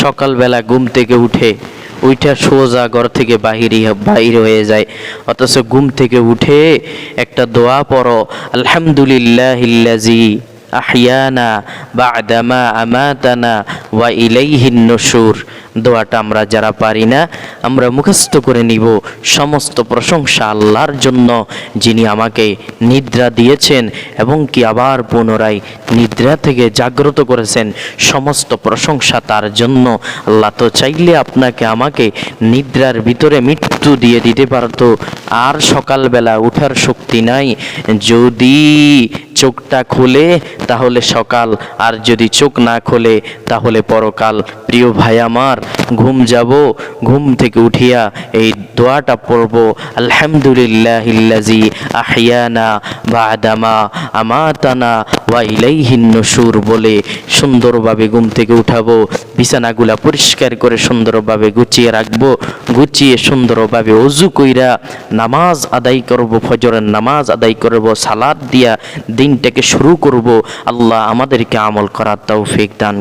সকালবেলা ঘুম থেকে উঠে সোজা ঘর থেকে বাহির হয়ে যায়, অথচ ঘুম থেকে উঠে একটা দোয়া পড়ো, আলহামদুলিল্লাহিল্লাযী আহিয়ানা বা'দামা আমাতানা ওয়া ইলাইহিন নুশুর। দোয়াটা আমরা যারা পারি না আমরা মুখস্থ করে নিব। সমস্ত প্রশংসা আল্লাহর জন্য, যিনি আমাকে নিদ্রা দিয়েছেন এবং কি আবার পুনরায় নিদ্রা থেকে জাগ্রত করেছেন। সমস্ত প্রশংসা তার জন্য। আল্লাহ তো চাইলে আপনাকে আমাকে নিদ্রার ভিতরে মৃত্যু দিয়ে দিতে পারতো, আর সকালবেলা উঠার শক্তি নাই। যদি চোখটা খুলে তাহলে সকাল, আর যদি চোখ না খোলে তাহলে পরকাল। প্রিয় ভাই আমার, ঘুম যাব, ঘুম থেকে উঠিয়া এই দোয়াটা পড়ব, আলহামদুলিল্লাহিল্লাযী আহিয়ানা বা'দামা আমাতানা ওয়া ইলাইহিন নুশুর বলে সুন্দরভাবে ঘুম থেকে উঠাবো। বিছানাগুলা পরিষ্কার করে সুন্দরভাবে গুছিয়ে রাখবো, গুছিয়ে সুন্দরভাবে ওযু কইরা নামাজ আদায় করব, ফজরের নামাজ আদায় করব, সালাত দিয়া দিনটাকে শুরু করব। আল্লাহ আমাদেরকে আমল করার তৌফিক দান